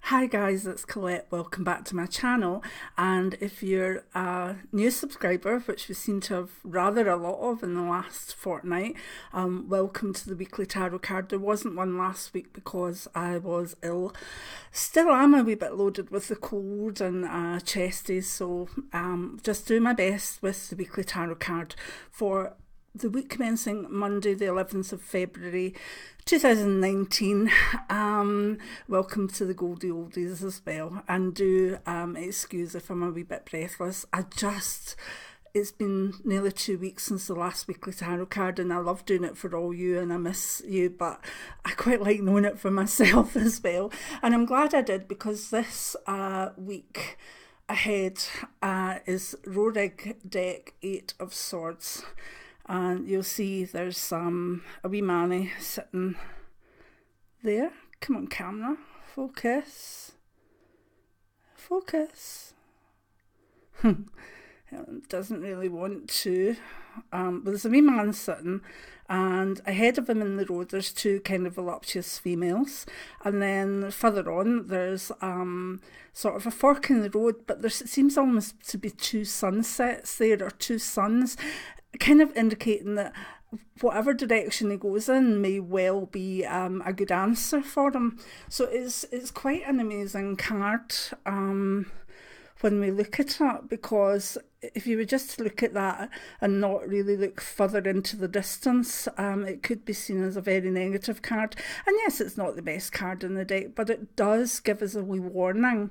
Hi guys, it's Colette. Welcome back to my channel. And if you're a new subscriber, which we seem to have rather a lot of in the last fortnight, welcome to the weekly tarot card. There wasn't one last week because I was ill. Still am a wee bit loaded with the cold and chesties, so just do my best with the weekly tarot card for the week commencing Monday the 11th of February 2019. Welcome to the Goldie Oldies as well, and do excuse if I'm a wee bit breathless. It's been nearly 2 weeks since the last weekly tarot card, and I love doing it for all you and I miss you, but I quite like knowing it for myself as well, and I'm glad I did, because this week ahead is Rorig deck 8 of Swords. And you'll see there's a wee manny sitting there. Come on, camera. Focus. Focus. It doesn't really want to. But there's a wee man sitting, and ahead of him in the road there's two kind of voluptuous females, and then further on there's sort of a fork in the road, but it seems almost to be two sunsets there, or two suns, kind of indicating that whatever direction he goes in may well be a good answer for him. So it's quite an amazing card when we look at it, because if you were just to look at that and not really look further into the distance, it could be seen as a very negative card. And yes, it's not the best card in the deck, but it does give us a wee warning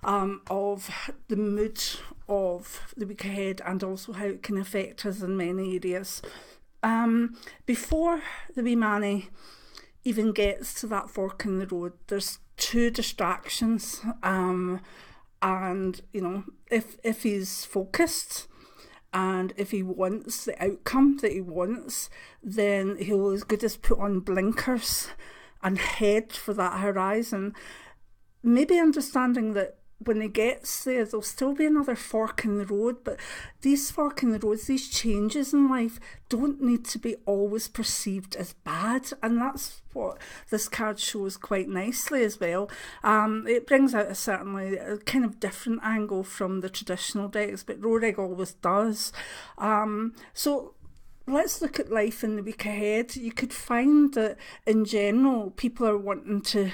of the mood of the week ahead, and also how it can affect us in many areas. Before the wee manny even gets to that fork in the road, there's two distractions, and you know, if he's focused and if he wants the outcome that he wants, then he'll as good as put on blinkers and head for that horizon, maybe understanding that when he gets there there'll still be another fork in the road, but these fork in the roads, these changes in life, don't need to be always perceived as bad, and that's what this card shows quite nicely as well. It brings out certainly a kind of different angle from the traditional decks, but Rorig always does. So let's look at life in the week ahead. You could find that in general people are wanting to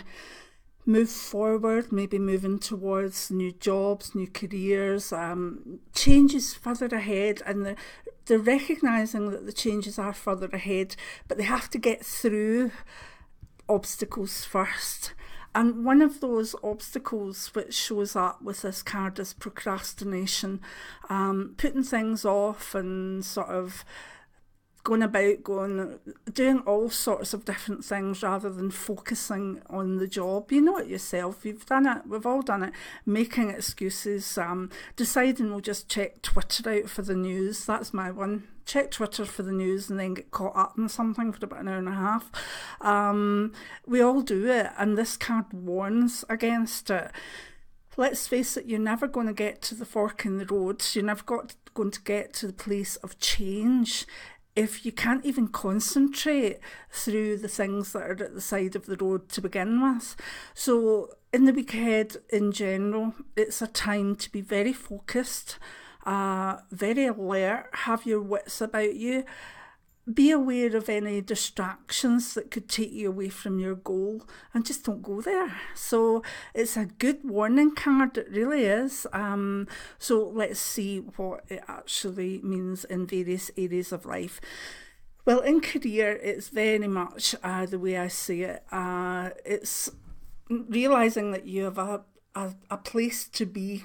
move forward, maybe moving towards new jobs, new careers, changes further ahead, and they're recognising that the changes are further ahead, but they have to get through obstacles first. And one of those obstacles which shows up with this card is procrastination, putting things off and sort of doing all sorts of different things rather than focusing on the job. You know it yourself, you've done it, we've all done it, making excuses, deciding we'll just check Twitter out for the news. That's my one. Check Twitter for the news and then get caught up in something for about an hour and a half. We all do it, and this card warns against it. Let's face it, you're never going to get to the fork in the road. You're never going to get to the place of change if you can't even concentrate through the things that are at the side of the road to begin with. So in the week ahead in general, it's a time to be very focused, very alert, have your wits about you, be aware of any distractions that could take you away from your goal, and just don't go there. So it's a good warning card, it really is. So let's see what it actually means in various areas of life. Well, in career, it's very much the way I see it. It's realising that you have a place to be,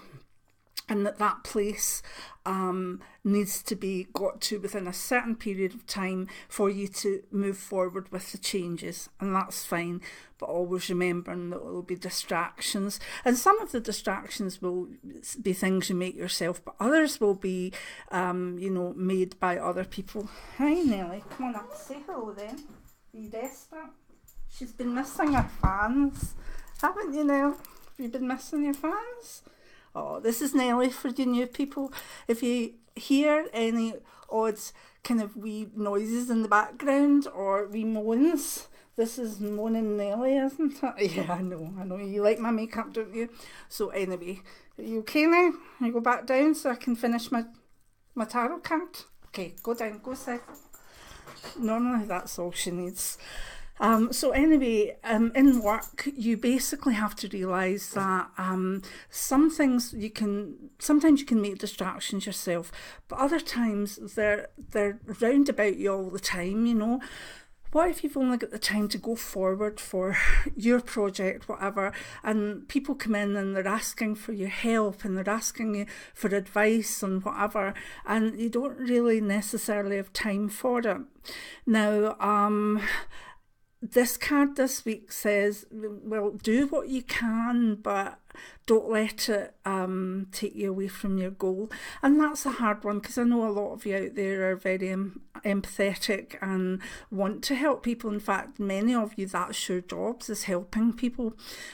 and that place needs to be got to within a certain period of time for you to move forward with the changes, and that's fine, but always remembering that there will be distractions, and some of the distractions will be things you make yourself, but others will be made by other people. Hi Nelly, come on up, say hello then. Are you desperate? She's been missing her fans, haven't you now? Have you been missing your fans? Oh, this is Nelly for you new people. If you hear any odd kind of wee noises in the background or wee moans, This is Moaning Nelly, isn't it? Yeah, I know. You like my makeup, don't you? So anyway, are you okay now? I go back down so I can finish my tarot card? Okay, go down, go sit. Normally that's all she needs. So anyway, in work, you basically have to realise that sometimes you can make distractions yourself, but other times they're round about you all the time, you know. What if you've only got the time to go forward for your project, whatever, and people come in and they're asking for your help and they're asking you for advice and whatever, and you don't really necessarily have time for it. Now, this card this week says, well, do what you can, but don't let it take you away from your goal. And that's a hard one, because I know a lot of you out there are very empathetic and want to help people. In fact, many of you, that's your jobs, is helping people.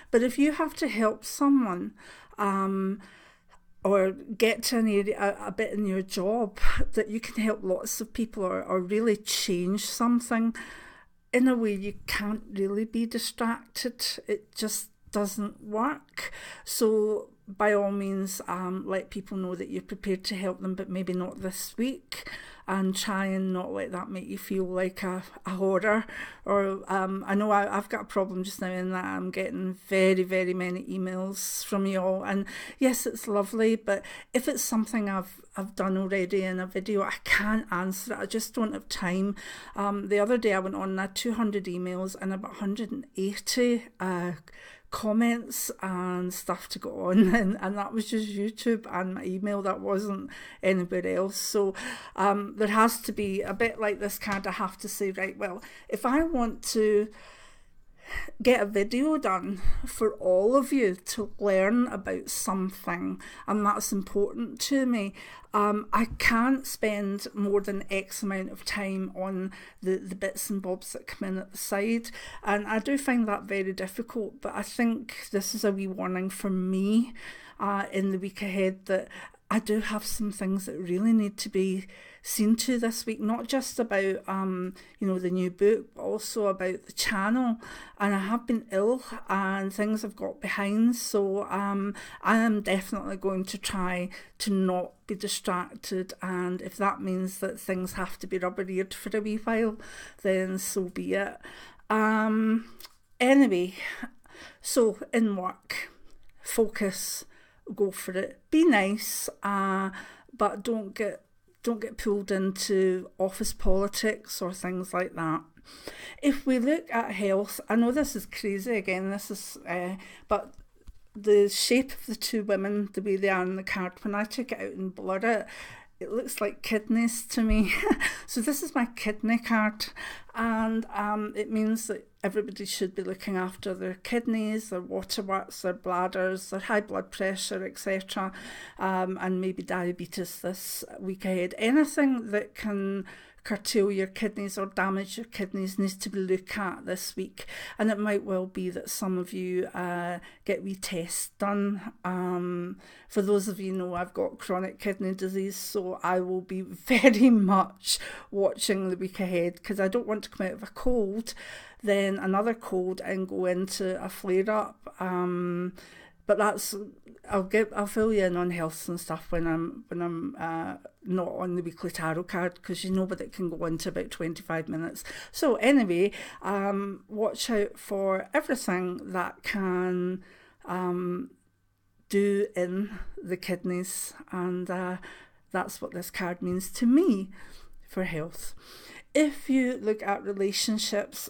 But if you have to help someone, or get to an area, a bit in your job that you can help lots of people, or really change something, in a way you can't really be distracted. It just doesn't work. So by all means, let people know that you're prepared to help them, but maybe not this week, and try and not let that make you feel like a horror. Or I know I've got a problem just now in that I'm getting very, very many emails from you all, and yes, it's lovely, but if it's something I've done already in a video, I can't answer it. I just don't have time. The other day I went on and I had 200 emails and about 180 comments and stuff to go on, and that was just YouTube and my email. That wasn't anybody else. So there has to be a bit like this card. I have to say, right, well, if I want to get a video done for all of you to learn about something, and that's important to me, I can't spend more than X amount of time on the bits and bobs that come in at the side, and I do find that very difficult. But I think this is a wee warning for me in the week ahead, that I do have some things that really need to be seen to this week, not just about the new book, but also about the channel. And I have been ill and things have got behind, so I am definitely going to try to not be distracted, and if that means that things have to be rubber-eared for a wee while, then so be it. Anyway, so in work, focus, go for it, be nice, but don't get pulled into office politics or things like that. If we look at health, I know this is crazy again, but the shape of the two women, the way they are in the card, when I took it out and blur it looks like kidneys to me. So this is my kidney card, and it means that everybody should be looking after their kidneys, their waterworks, their bladders, their high blood pressure, etc., and maybe diabetes this week ahead. Anything that can curtail your kidneys or damage your kidneys needs to be looked at this week. And it might well be that some of you get wee tests done. For those of you who know, I've got chronic kidney disease, so I will be very much watching the week ahead, because I don't want to come out of a cold, then another cold, and go into a flare-up. But that's, I'll fill you in on health and stuff when I'm not on the weekly tarot card, because you know, but it can go into about 25 minutes. So anyway, watch out for everything that can do in the kidneys, and that's what this card means to me for health. If you look at relationships,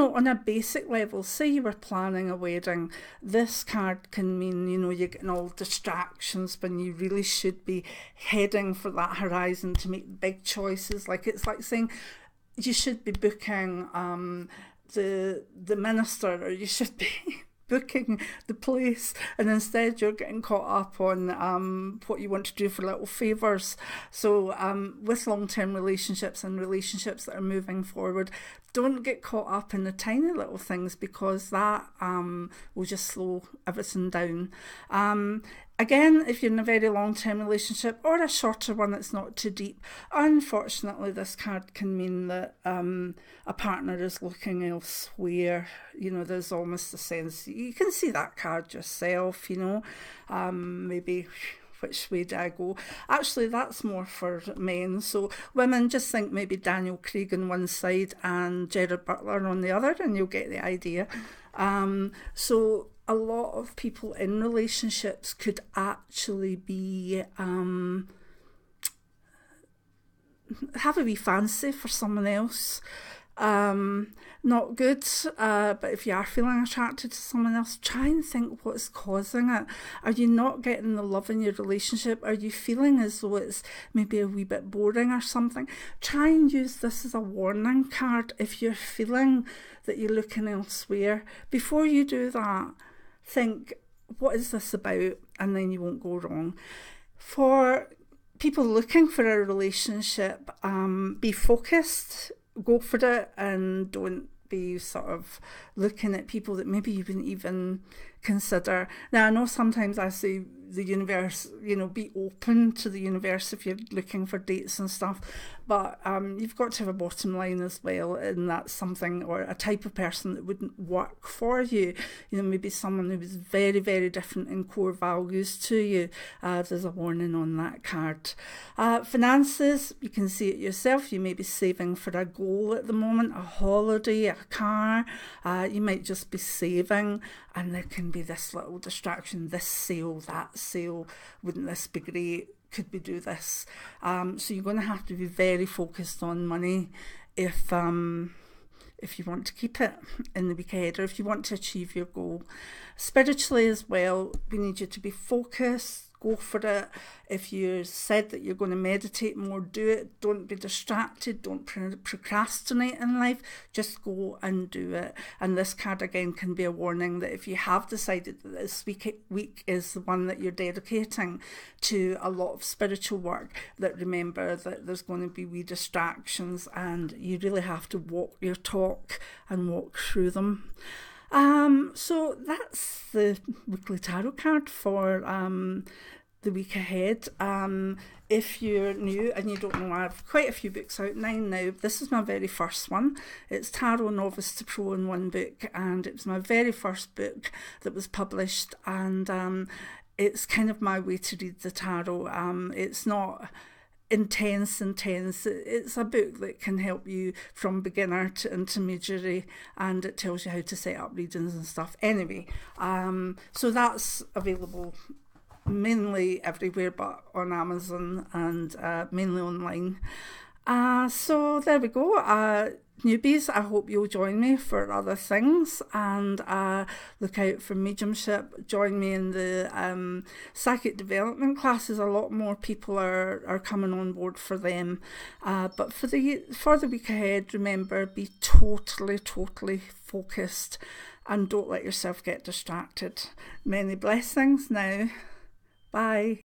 on a basic level, say you were planning a wedding, this card can mean, you're getting all distractions when you really should be heading for that horizon to make big choices. Like, it's like saying you should be booking the minister, or you should be booking the place, and instead you're getting caught up on what you want to do for little favours. So with long-term relationships and relationships that are moving forward, don't get caught up in the tiny little things, because that will just slow everything down. Again, if you're in a very long-term relationship or a shorter one that's not too deep, unfortunately this card can mean that a partner is looking elsewhere. You know, there's almost a sense, you can see that card yourself, you know, maybe which way do I go? Actually, that's more for men. So women, just think maybe Daniel Craig on one side and Gerard Butler on the other, and you'll get the idea. So a lot of people in relationships could actually be have a wee fancy for someone else. Not good, but if you are feeling attracted to someone else, try and think what's causing it. Are you not getting the love in your relationship? Are you feeling as though it's maybe a wee bit boring or something? Try and use this as a warning card if you're feeling that you're looking elsewhere. Before you do that, think, what is this about? And then you won't go wrong. For people looking for a relationship, be focused, go for it, and don't be sort of looking at people that maybe you wouldn't even consider. Now, I know sometimes I say the universe, you know, be open to the universe if you're looking for dates and stuff, but you've got to have a bottom line as well, and that's something, or a type of person that wouldn't work for you. You know, maybe someone who was very, very different in core values to you. There's a warning on that card. Finances, you can see it yourself. You may be saving for a goal at the moment, a holiday, a car. You might just be saving, and there can be this little distraction, this sale, that sale, wouldn't this be great? Could we do this? So you're going to have to be very focused on money if you want to keep it in the week ahead, or if you want to achieve your goal. Spiritually as well, we need you to be focused. Go for it. If you said that you're going to meditate more, do it. Don't be distracted. Don't procrastinate in life. Just go and do it. And this card again can be a warning that if you have decided that this week is the one that you're dedicating to a lot of spiritual work, that remember that there's going to be wee distractions, and you really have to walk your talk and walk through them. So that's the weekly tarot card for the week ahead. If you're new and you don't know, I have quite a few books out, 9 now. This is my very first one. It's Tarot Novice to Pro in one book, and it was my very first book that was published, and it's kind of my way to read the tarot. It's not intense. It's a book that can help you from beginner to intermediary, and it tells you how to set up readings and stuff. Anyway, so that's available mainly everywhere but on Amazon, and mainly online. So there we go. Newbies, I hope you'll join me for other things, and look out for mediumship. Join me in the psychic development classes. A lot more people are coming on board for them. But for the week ahead, remember, be totally focused, and don't let yourself get distracted. Many blessings now. Bye.